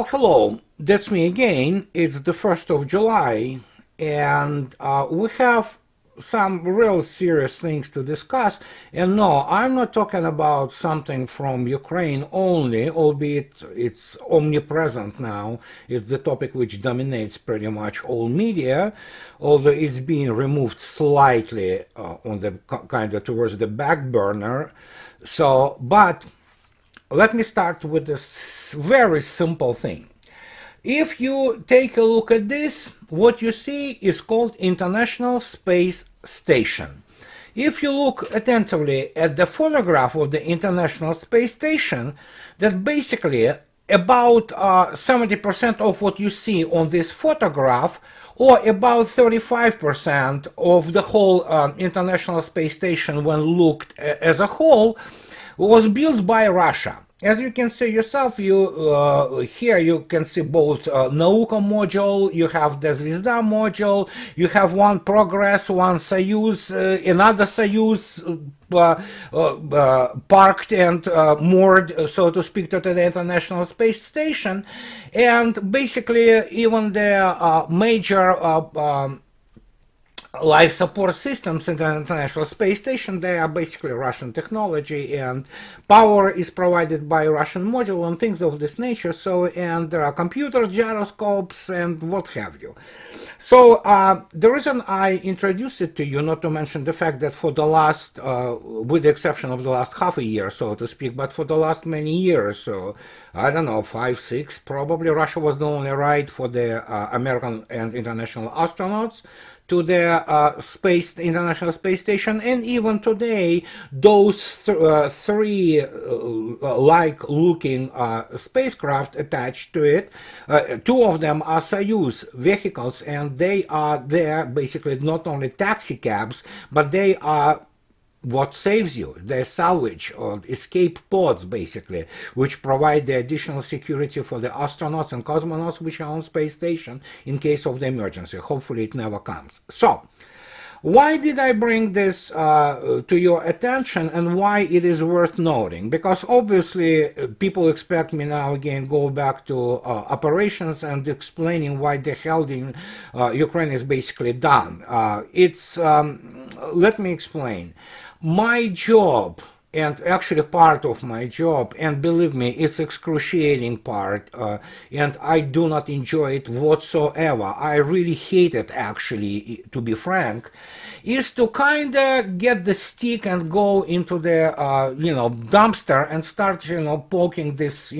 Well, hello, that's me again. It's the 1st of July, and we have some real serious things to discuss. And no, I'm not talking about something from Ukraine only, albeit it's omnipresent now. It's the topic which dominates pretty much all media, although it's being removed slightly on the kind of towards the back burner. So, but let me start with this very simple thing. If you take a look at this, what you see is called International Space Station. If you look attentively at the photograph of the International Space Station, that basically about 70% of what you see on this photograph, or about 35% of the whole International Space Station when looked as a whole, was built by Russia. As you can see yourself, here you can see both Nauka module, you have the Zvezda module, you have one Progress, one Soyuz, another Soyuz parked and moored, so to speak, to the International Space Station, and basically even the major life support systems in the International Space Station, they are basically Russian technology, and power is provided by Russian module and things of this nature. So, and there are computers, gyroscopes, and what have you. So the reason I introduced it to you, not to mention the fact that for the last, with the exception of the last half a year, so to speak, but for the last many years, so I don't know, 5, 6, probably Russia was the only right for the American and international astronauts to the International Space Station, and even today, those three like-looking spacecraft attached to it, two of them are Soyuz vehicles, and they are there basically not only taxi cabs, but they are what saves you. They're salvage or escape pods, basically, which provide the additional security for the astronauts and cosmonauts which are on space station in case of the emergency. Hopefully it never comes. So, why did I bring this to your attention, and why it is worth noting? Because obviously people expect me now again go back to operations and explaining why the hell the Ukraine is basically done. Let me explain. My job, and actually part of my job, and believe me, it's excruciating part, and I do not enjoy it whatsoever. I really hate it, actually, to be frank, is to kind of get the stick and go into the, dumpster and start, poking this,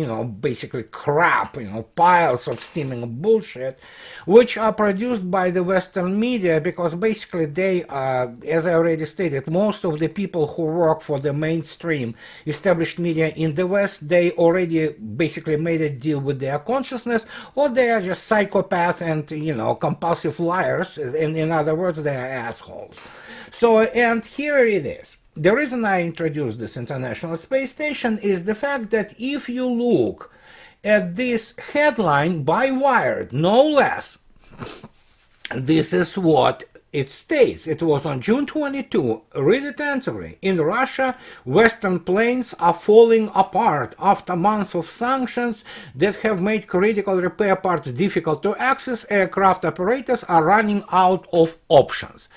basically crap, piles of steaming bullshit, which are produced by the Western media, because basically they, as I already stated, most of the people who work for the mainstream established media in the West, they already basically made a deal with their consciousness, or they are just psychopaths and, compulsive liars, and in other words, they are assholes. So, and here it is. The reason I introduced this International Space Station is the fact that if you look at this headline by Wired, no less, this is what it states. It was on June 22. Read it attentively. In Russia, Western planes are falling apart after months of sanctions that have made critical repair parts difficult to access. Aircraft operators are running out of options.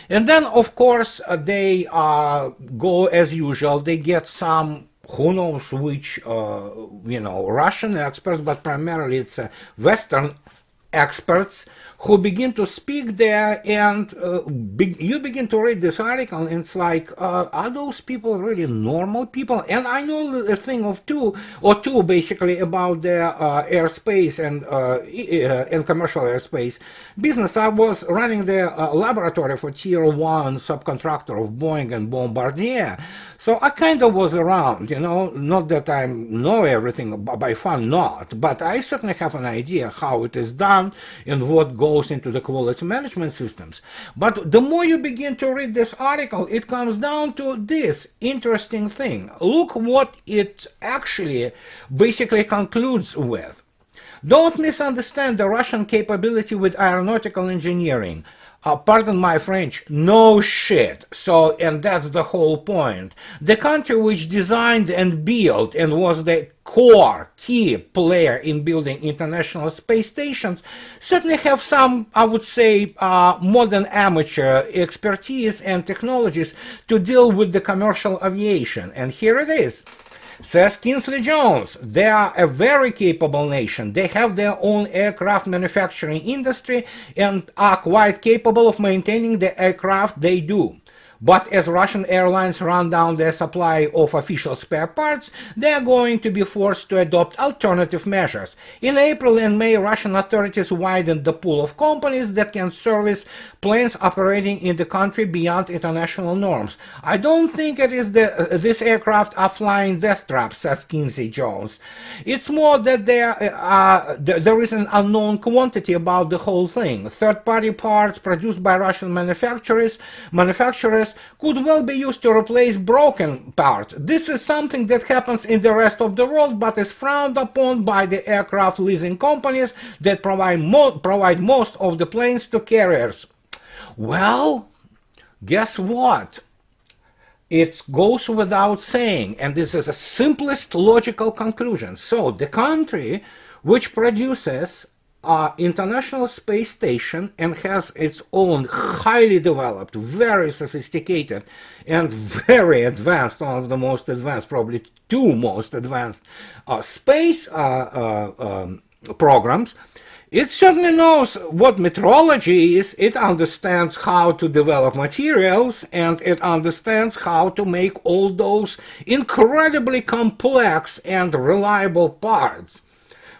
And then, of course, they go as usual. They get some, who knows which, Russian experts, but primarily it's Western experts who begin to speak there, and you begin to read this article, and it's like, are those people really normal people? And I know a thing of two basically about the airspace and commercial airspace business. I was running the laboratory for Tier 1 subcontractor of Boeing and Bombardier, so I kind of was around, not that I know everything, by far not, but I certainly have an idea how it is done and what goes into the quality management systems. But the more you begin to read this article, it comes down to this interesting thing. Look what it actually basically concludes with. Don't misunderstand the Russian capability with aeronautical engineering. pardon my French, no shit. So, and that's the whole point. The country which designed and built and was the core, key player in building international space stations certainly have some, I would say, modern amateur expertise and technologies to deal with the commercial aviation. And here it is. Says Kingsley Jones, they are a very capable nation. They have their own aircraft manufacturing industry and are quite capable of maintaining the aircraft they do. But as Russian airlines run down their supply of official spare parts, they are going to be forced to adopt alternative measures. In April and May, Russian authorities widened the pool of companies that can service planes operating in the country beyond international norms. I don't think it is these aircraft are flying death traps, says Kinsey Jones. It's more that there is an unknown quantity about the whole thing. Third-party parts produced by Russian manufacturers could well be used to replace broken parts. This is something that happens in the rest of the world, but is frowned upon by the aircraft leasing companies that provide most of the planes to carriers. Well, guess what? It goes without saying, and this is the simplest logical conclusion. So the country which produces International Space Station and has its own highly developed, very sophisticated, and very advanced, one of the most advanced, probably two most advanced space programs. It certainly knows what metrology is, it understands how to develop materials, and it understands how to make all those incredibly complex and reliable parts.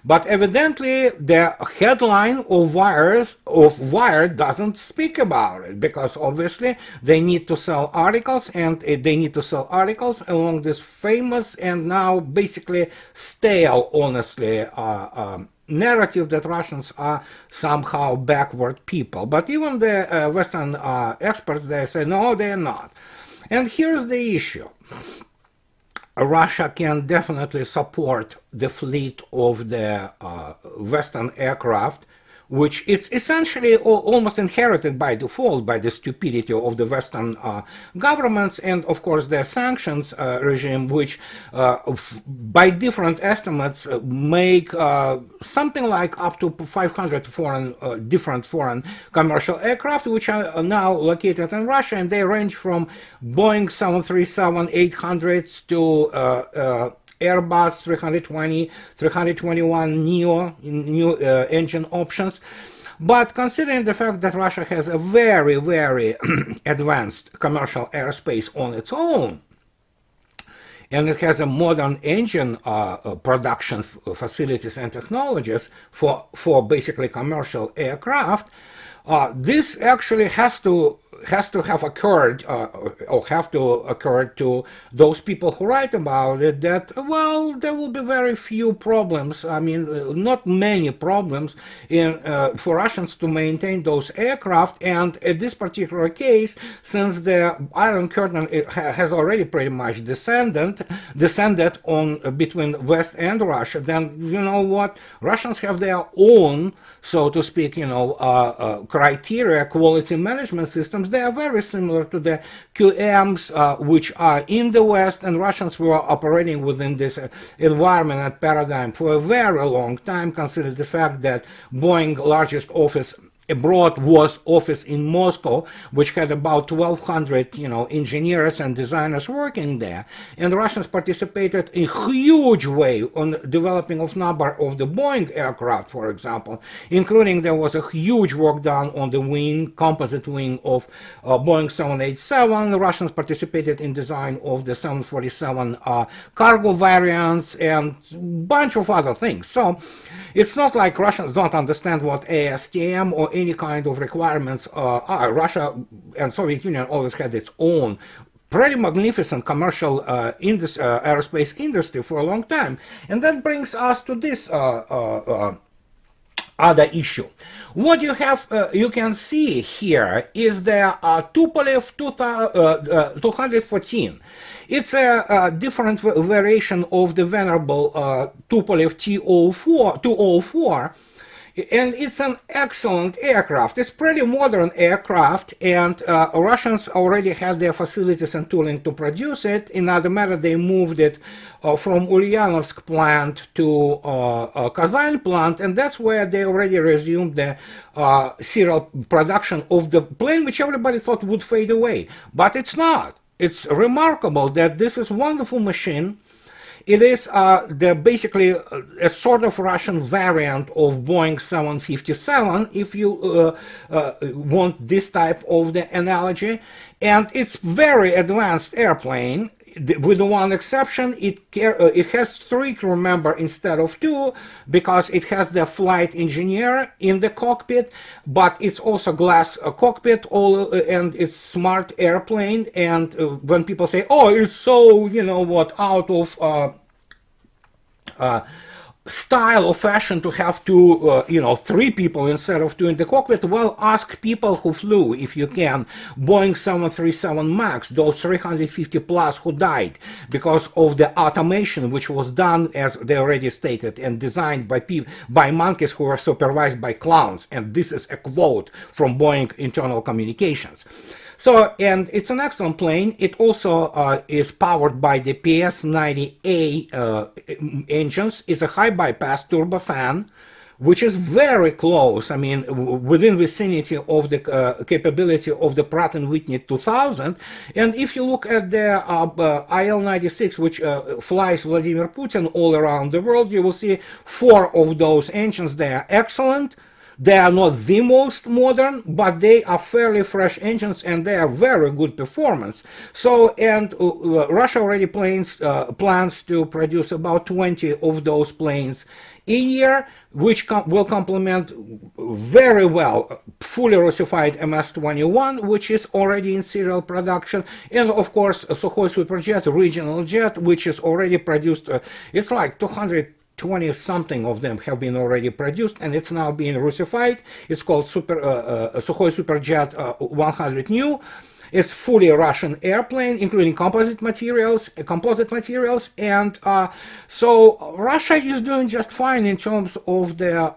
But evidently, the headline of Wired doesn't speak about it, because obviously they need to sell articles, and they need to sell articles along this famous and now basically stale, honestly, narrative that Russians are somehow backward people. But even the Western experts, they say, no, they're not. And here's the issue. Russia can definitely support the fleet of the Western aircraft, which it's essentially almost inherited by default by the stupidity of the Western governments and, of course, their sanctions regime, which by different estimates make something like up to 500 different foreign commercial aircraft, which are now located in Russia, and they range from Boeing 737-800s to Airbus 320, 321 new engine options. But considering the fact that Russia has a very, very advanced commercial airspace on its own, and it has a modern engine production facilities and technologies for basically commercial aircraft, this actually has to have occurred or have to occur to those people who write about it, that, well, there will be very few problems, I mean, not many problems for Russians to maintain those aircraft. And in this particular case, since the Iron Curtain has already pretty much descended on between West and Russia, then you know what, Russians have their own, so to speak, criteria, quality management systems. They are very similar to the QMs which are in the West, and Russians were operating within this environment and paradigm for a very long time, considering the fact that Boeing's largest office abroad was office in Moscow, which had about 1,200, engineers and designers working there. And the Russians participated in a huge way on developing of number of the Boeing aircraft, for example, including there was a huge work done on the wing, composite wing of Boeing 787. The Russians participated in design of the 747 cargo variants and a bunch of other things. So it's not like Russians don't understand what ASTM or any kind of requirements are. Russia and Soviet Union always had its own pretty magnificent commercial aerospace industry for a long time. And that brings us to this other issue. What you have, you can see here is the Tupolev 214. It's a different variation of the venerable Tupolev 204, And it's an excellent aircraft. It's pretty modern aircraft, and Russians already had their facilities and tooling to produce it. In other matter, they moved it from Ulyanovsk plant to Kazan plant, and that's where they already resumed the serial production of the plane, which everybody thought would fade away. But it's not. It's remarkable that this is a wonderful machine. It is basically a sort of Russian variant of Boeing 757, if you want this type of the analogy. And it's very advanced airplane. With the one exception, it has 3 crew members instead of 2, because it has the flight engineer in the cockpit, but it's also glass cockpit, and it's smart airplane. And when people say, "Oh, it's so out of style or fashion to have 3 people instead of 2 in the cockpit," well, ask people who flew, if you can, Boeing 737 MAX, those 350 plus who died because of the automation which was done, as they already stated, and designed by monkeys who were supervised by clowns. And this is a quote from Boeing internal communications. So, and it's an excellent plane. It also is powered by the PS90A engines. It's a high bypass turbofan, which is very close, I mean, within vicinity of the capability of the Pratt & Whitney 2000. And if you look at the IL-96, which flies Vladimir Putin all around the world, you will see 4 of those engines. They are excellent. They are not the most modern, but they are fairly fresh engines, and they are very good performance. So, and Russia already plans to produce about 20 of those planes a year, which will complement very well fully Russified MS-21, which is already in serial production, and of course Sukhoi Superjet, regional jet, which is already produced. It's like 220 something of them have been already produced, and it's now being Russified. It's called Sukhoi Superjet 100 New. It's fully Russian airplane, including composite materials, and so Russia is doing just fine in terms of their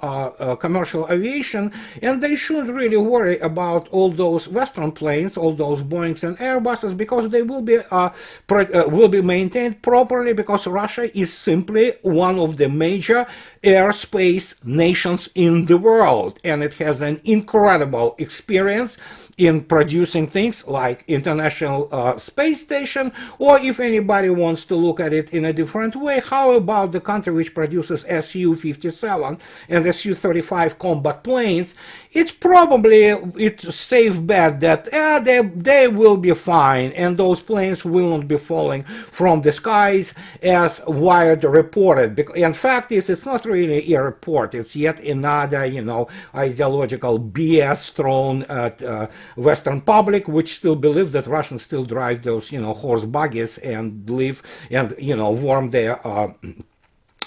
commercial aviation, and they shouldn't really worry about all those Western planes, all those Boeings and Airbuses, because they will be maintained properly, because Russia is simply one of the major airspace nations in the world, and it has an incredible experience in producing things like International Space Station, or if anybody wants to look at it in a different way, how about the country which produces Su-57 and Su-35 combat planes? It's a safe bet that they will be fine, and those planes will not be falling from the skies as Wired reported. In fact, it's not really a report, it's yet another, ideological BS thrown at Western public, which still believe that Russians still drive those, horse buggies and live and, warm their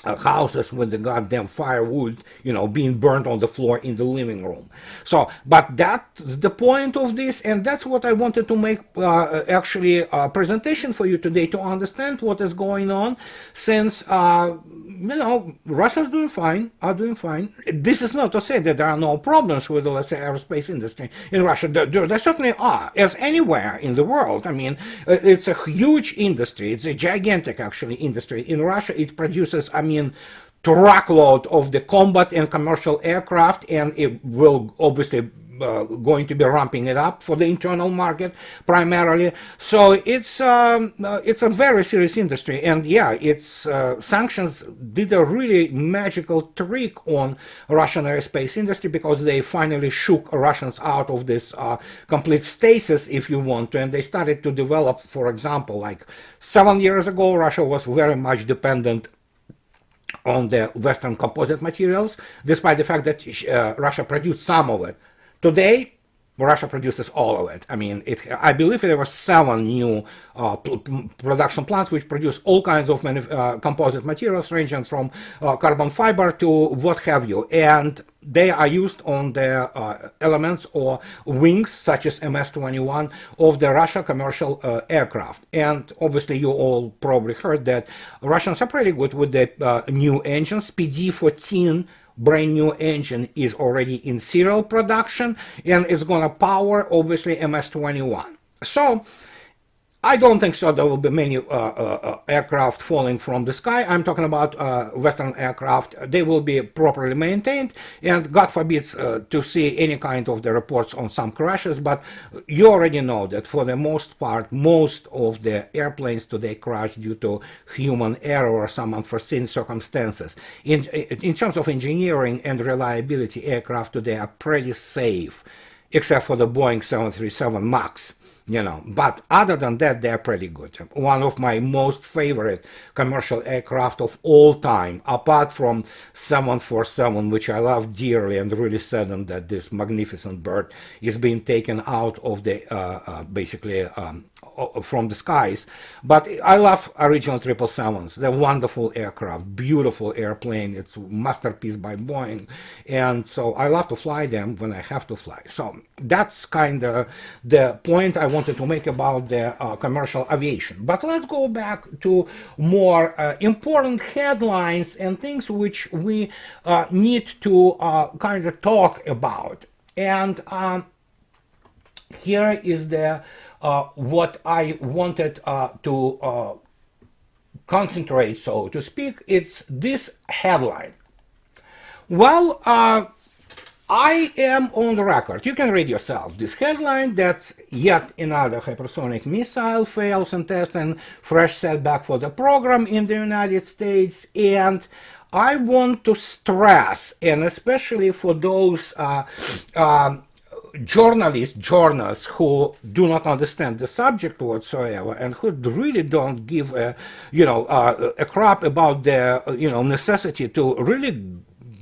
houses with the goddamn firewood, being burnt on the floor in the living room. So, but that's the point of this, and that's what I wanted to make actually a presentation for you today, to understand what is going on, since Russia's doing fine, are doing fine. This is not to say that there are no problems with the, let's say, aerospace industry in Russia. There certainly are, as anywhere in the world. I mean, it's a huge industry. It's a gigantic, actually, industry. In Russia, it produces, truckload of the combat and commercial aircraft, and it will obviously going to be ramping it up for the internal market primarily. So it's a very serious industry, and yeah, its sanctions did a really magical trick on Russian aerospace industry, because they finally shook Russians out of this complete stasis, if you want to, and they started to develop. For example, like 7 years ago, Russia was very much dependent on the Western composite materials, despite the fact that Russia produced some of it. Today, Russia produces all of it. I mean, I believe there were 7 new production plants which produce all kinds of composite materials, ranging from carbon fiber to what have you. And they are used on the elements or wings, such as MS-21, of the Russia commercial aircraft. And obviously, you all probably heard that Russians are pretty good with the new engines. PD-14 brand new engine is already in serial production, and it's going to power obviously MS-21. So I don't think so there will be many aircraft falling from the sky. I'm talking about Western aircraft. They will be properly maintained, and God forbid to see any kind of the reports on some crashes, but you already know that for the most part, most of the airplanes today crash due to human error or some unforeseen circumstances. In terms of engineering and reliability, aircraft today are pretty safe, except for the Boeing 737 MAX. But other than that, they're pretty good. One of my most favorite commercial aircraft of all time, apart from 747, which I love dearly, and really saddened that this magnificent bird is being taken out of the basically from the skies. But I love original 777s. They're wonderful aircraft, beautiful airplane. It's a masterpiece by Boeing, and so I love to fly them when I have to fly. So that's kind of the point I wanted to make about the commercial aviation. But let's go back to more important headlines and things which we need to kind of talk about. And here is the what I wanted to concentrate, so to speak. It's this headline. Well, I am on the record. You can read yourself. This headline, that's yet another hypersonic missile fails in test and fresh setback for the program in the United States. And I want to stress, and especially for those journalists who do not understand the subject whatsoever and who really don't give a crap about the necessity to really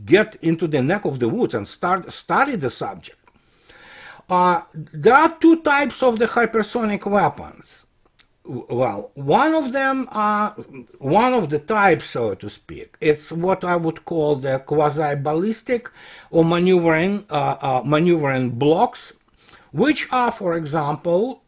get into the neck of the woods and study the subject. There are two types of the hypersonic weapons. Well, one of them, one of the types, so to speak, it's what I would call the quasi-ballistic or maneuvering blocks, which are, for example,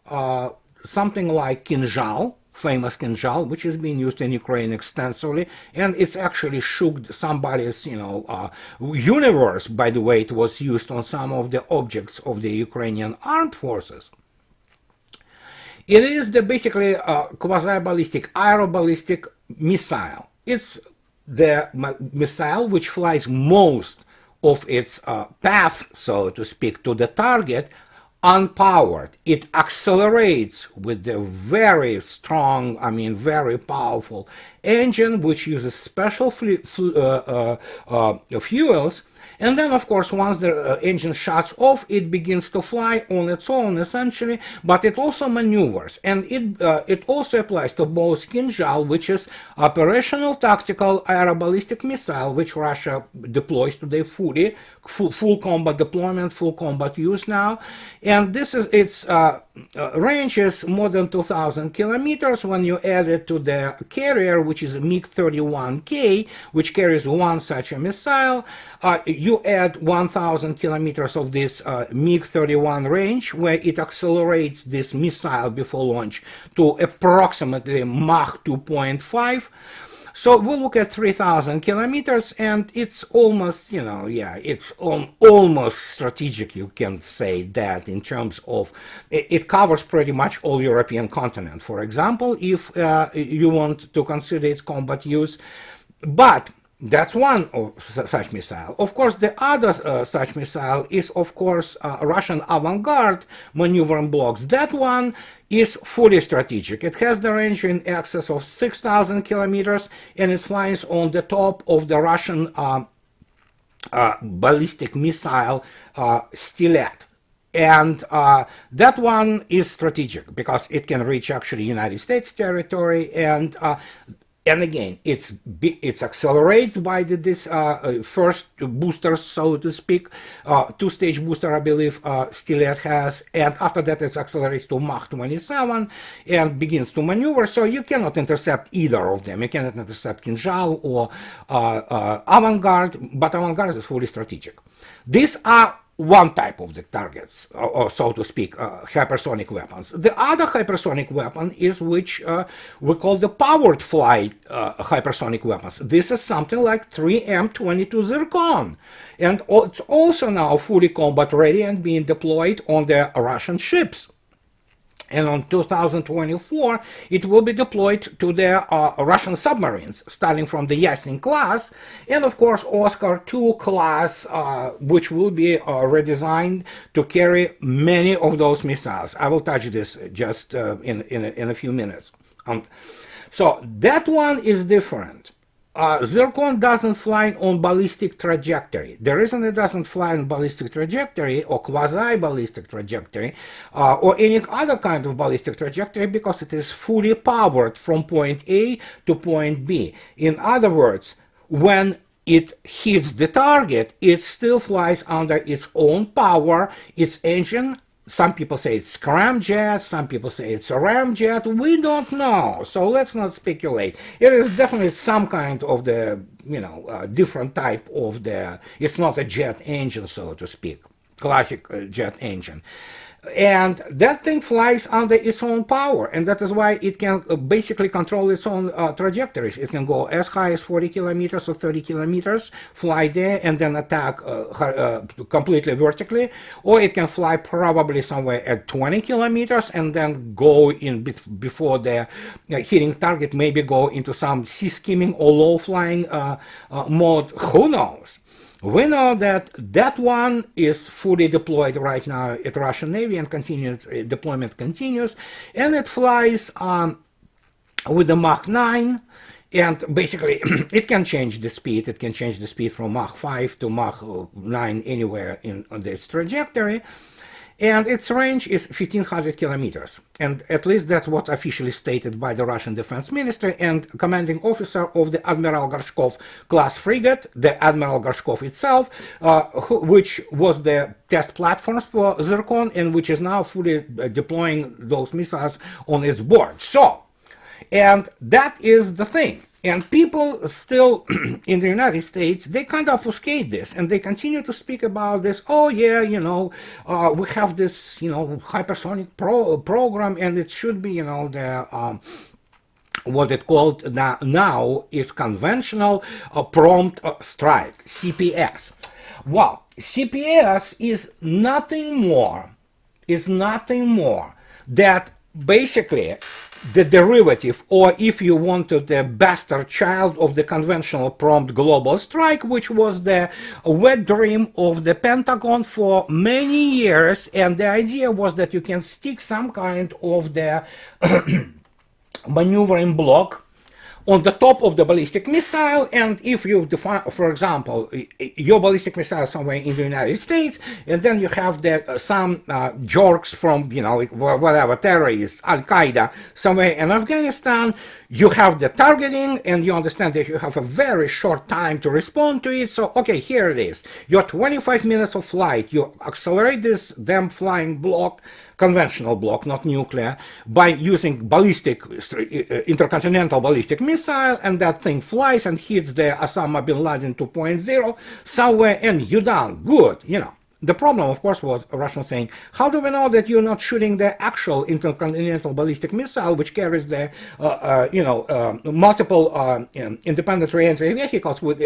something like Kinzhal, famous Kinzhal, which is being used in Ukraine extensively, and it's actually shook somebody's, universe. By the way, it was used on some of the objects of the Ukrainian armed forces. It is the basically quasi-ballistic, aeroballistic missile. It's the missile which flies most of its path, so to speak, to the target unpowered. It accelerates with the very strong, very powerful engine, which uses special fuels. And then, of course, once the engine shuts off, it begins to fly on its own, essentially, but it also maneuvers. And it also applies to both Kinzhal, which is operational tactical aeroballistic missile, which Russia deploys today fully, full combat deployment, full combat use now. And this is its range is more than 2,000 kilometers when you add it to the carrier, which is a MiG-31K, which carries one such a missile. You add 1,000 kilometers of this MiG-31 range, where it accelerates this missile before launch to approximately Mach 2.5. So we'll look at 3,000 kilometers, and it's almost, it's almost strategic, you can say that, in terms of, it covers pretty much all European continent, for example, if you want to consider its combat use. But that's one of such missile. Of course, the other such missile is, of course, Russian avant-garde maneuvering blocks. That one is fully strategic. It has the range in excess of 6,000 kilometers, and it flies on the top of the Russian ballistic missile Stilet. And that one is strategic because it can reach actually United States territory, and again, it accelerates by this first booster, so to speak, two-stage booster, I believe, Stilet has, and after that it accelerates to Mach 27 and begins to maneuver. So you cannot intercept either of them. You cannot intercept Kinzhal or Avangard, but Avangard is fully strategic. These are one type of the targets, or so to speak, hypersonic weapons. The other hypersonic weapon is which we call the powered flight hypersonic weapons. This is something like 3M22 Zircon, and it's also now fully combat ready and being deployed on the Russian ships. And on 2024, it will be deployed to the Russian submarines, starting from the Yasin class, and of course Oscar II class, which will be redesigned to carry many of those missiles. I will touch this just in a few minutes. So that one is different. Zircon doesn't fly on ballistic trajectory. The reason it doesn't fly on ballistic trajectory or quasi-ballistic trajectory or any other kind of ballistic trajectory, because it is fully powered from point A to point B. In other words, when it hits the target, it still flies under its own power, its engine. Some people say it's scramjet, some people say it's a ramjet. We don't know, so let's not speculate. It is definitely some kind of the, different type of the, it's not a jet engine, so to speak, classic jet engine. And that thing flies under its own power, and that is why it can basically control its own trajectories. It can go as high as 40 kilometers or 30 kilometers, fly there, and then attack completely vertically, or it can fly probably somewhere at 20 kilometers and then go in before the hitting target, maybe go into some sea skimming or low flying mode. Who knows? We know that that one is fully deployed right now at Russian Navy, and deployment continues, and it flies with the Mach 9, and basically it can change the speed. It can change the speed from Mach 5 to Mach 9 anywhere on this trajectory. And its range is 1,500 kilometers. And at least that's what's officially stated by the Russian Defense Ministry and commanding officer of the Admiral Gorshkov class frigate, the Admiral Gorshkov itself, which was the test platforms for Zircon and which is now fully deploying those missiles on its board. So, and that is the thing. And people still in the United States, they kind of obfuscate this, and they continue to speak about this. Oh yeah, we have this, hypersonic program, and it should be, the what it called now is conventional prompt strike, CPS. Well, CPS is nothing more that basically the derivative, or if you wanted, the bastard child of the conventional prompt global strike, which was the wet dream of the Pentagon for many years. And the idea was that you can stick some kind of the maneuvering block on the top of the ballistic missile, and if you define, for example, your ballistic missile somewhere in the United States, and then you have some jerks from, whatever, terrorists, Al-Qaeda, somewhere in Afghanistan, you have the targeting, and you understand that you have a very short time to respond to it. So, okay, here it is. Your 25 minutes of flight, you accelerate this damn flying block, conventional block, not nuclear, by using ballistic, intercontinental ballistic missile, and that thing flies and hits the Osama bin Laden 2.0 somewhere, and you're done. Good, The problem, of course, was Russians saying, how do we know that you're not shooting the actual intercontinental ballistic missile, which carries the, multiple independent re-entry vehicles with,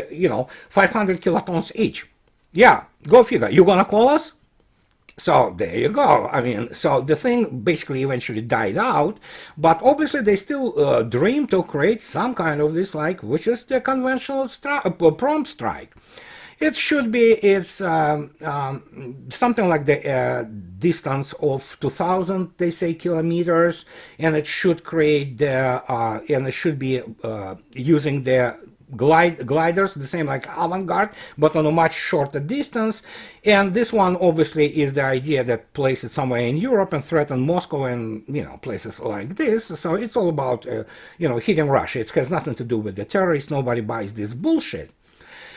500 kilotons each? Yeah, go figure. You gonna call us? So there you go. I mean, so the thing basically eventually died out, but obviously they still dream to create some kind of this, which is the conventional prompt strike. It should be, it's something like the distance of 2,000, they say, kilometers, and it should create and it should be using the gliders, the same like Avangard, but on a much shorter distance. And this one obviously is the idea that place it somewhere in Europe and threaten Moscow and places like this. So it's all about hitting Russia. It has nothing to do with the terrorists. Nobody buys this bullshit.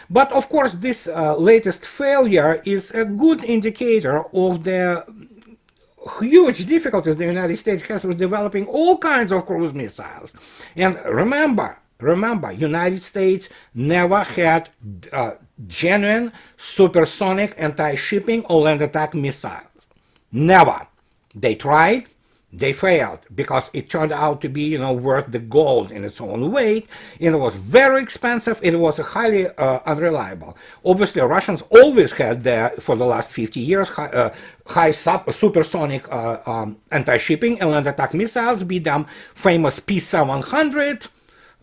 But of course this latest failure is a good indicator of the huge difficulties the United States has with developing all kinds of cruise missiles. And remember, United States never had genuine supersonic anti-shipping or land attack missiles. Never. They tried, they failed, because it turned out to be, worth the gold in its own weight. And it was very expensive. It was highly unreliable. Obviously, Russians always had, for the last 50 years, high supersonic anti-shipping and land attack missiles, be them famous P-700,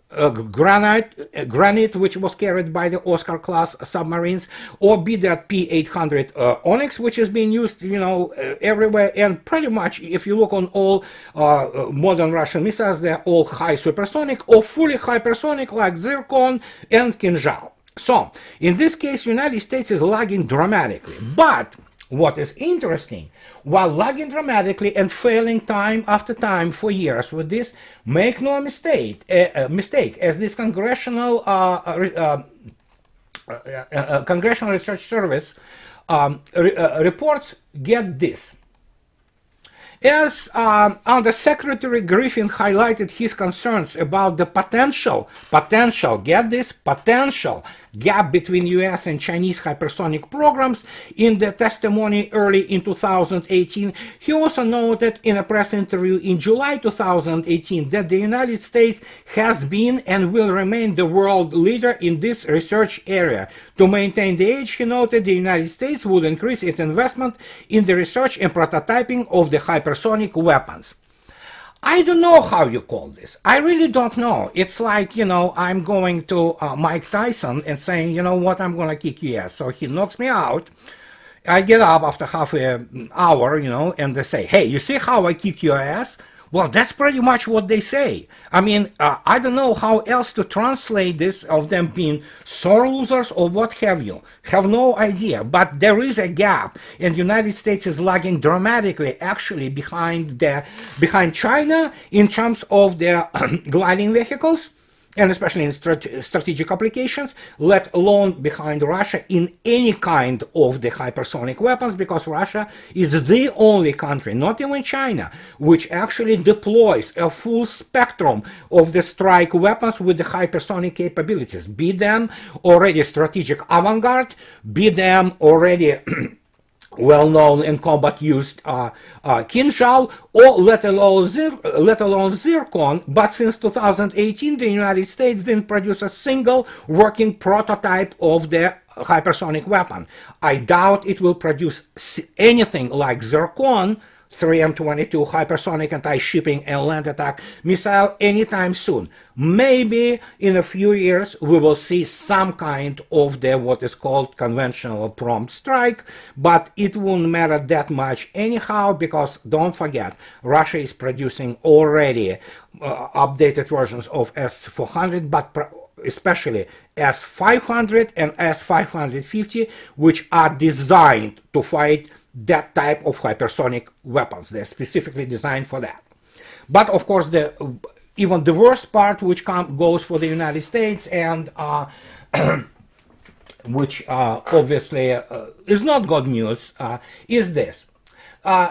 Granite, which was carried by the Oscar-class submarines, or be that P-800 Onyx, which is being used, everywhere. And pretty much, if you look on all modern Russian missiles, they're all high supersonic or fully hypersonic, like Zircon and Kinzhal. So, in this case, United States is lagging dramatically. But what is interesting, while lagging dramatically and failing time after time for years with this, make no mistake, as this Congressional Research Service reports, get this. As Under Secretary Griffin highlighted his concerns about the potential, get this, potential gap between US and Chinese hypersonic programs in the testimony early in 2018, he also noted in a press interview in July 2018 that the United States has been and will remain the world leader in this research area. To maintain the edge, he noted the United States would increase its investment in the research and prototyping of the hypersonic weapons. I don't know how you call this. I really don't know. It's like, I'm going to Mike Tyson and saying, you know what, I'm going to kick your ass. So he knocks me out. I get up after half an hour, and they say, hey, you see how I kick your ass? Well, that's pretty much what they say. I mean, I don't know how else to translate this, of them being sore losers or what have you. Have no idea. But there is a gap, and the United States is lagging dramatically, actually, behind China in terms of their gliding vehicles, and especially in strategic applications, let alone behind Russia in any kind of the hypersonic weapons, because Russia is the only country, not even China, which actually deploys a full spectrum of the strike weapons with the hypersonic capabilities, be them already strategic avant-garde, be them already well-known and combat-used Kinzhal, or let alone Zircon. But since 2018, the United States didn't produce a single working prototype of the hypersonic weapon. I doubt it will produce anything like Zircon 3M22 hypersonic anti-shipping and land attack missile anytime soon. Maybe in a few years we will see some kind of the what is called conventional prompt strike, but it won't matter that much anyhow, because don't forget, Russia is producing already updated versions of S-400, but especially S-500 and S-550, which are designed to fight that type of hypersonic weapons. They're specifically designed for that. But of course, even the worst part, which goes for the United States, and which obviously is not good news, is this.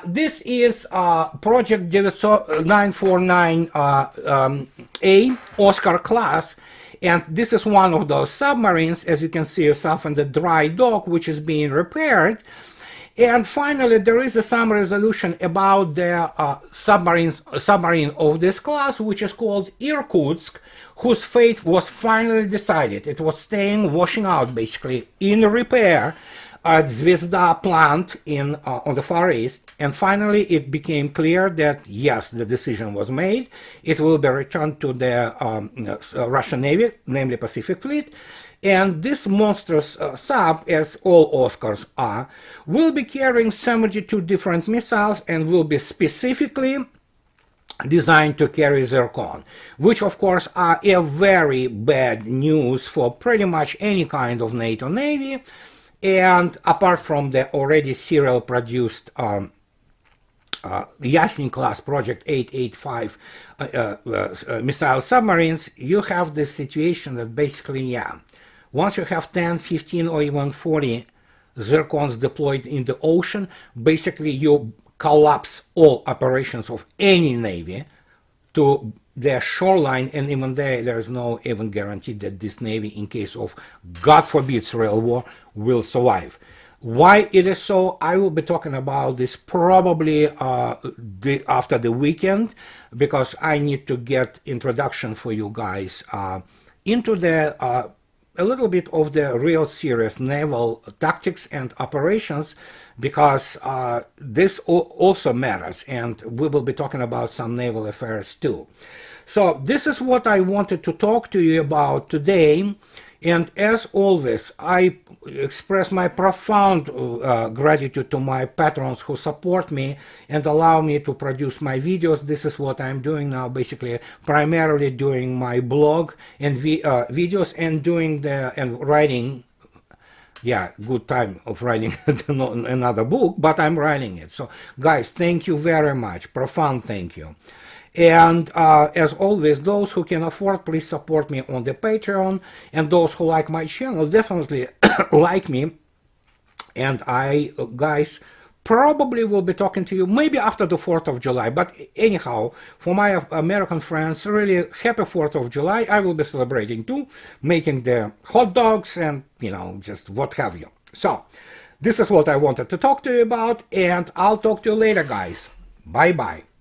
This is Project 949A Oscar class, and this is one of those submarines, as you can see yourself in the dry dock, which is being repaired. And finally, there is some resolution about the submarine of this class, which is called Irkutsk, whose fate was finally decided. It was washing out, basically, in repair at Zvezda plant on the Far East. And finally, it became clear that, yes, the decision was made. It will be returned to the Russian Navy, namely Pacific Fleet. And this monstrous sub, as all Oscars are, will be carrying 72 different missiles and will be specifically designed to carry Zircon, which of course are a very bad news for pretty much any kind of NATO Navy. And apart from the already serial produced Yasin class Project 885 missile submarines, you have this situation that basically, once you have 10, 15, or even 40 Zircons deployed in the ocean, basically you collapse all operations of any navy to their shoreline, and even there's no even guarantee that this navy, in case of, God forbid, real war, will survive. Why it is so, I will be talking about this probably after the weekend, because I need to get introduction for you guys into the a little bit of the real serious naval tactics and operations, because this also matters, and we will be talking about some naval affairs too. So this is what I wanted to talk to you about today. And as always, I express my profound gratitude to my patrons who support me and allow me to produce my videos. This is what I'm doing now, basically, primarily doing my blog and videos, and doing and writing. Yeah, good time of writing another book, but I'm writing it. So, guys, thank you very much. Profound thank you. And as always, those who can afford, please support me on the Patreon. And those who like my channel, definitely like me. And I, guys, probably will be talking to you maybe after the 4th of July. But anyhow, for my American friends, really happy 4th of July. I will be celebrating too, making the hot dogs and, you know, just what have you. So, this is what I wanted to talk to you about. And I'll talk to you later, guys. Bye-bye.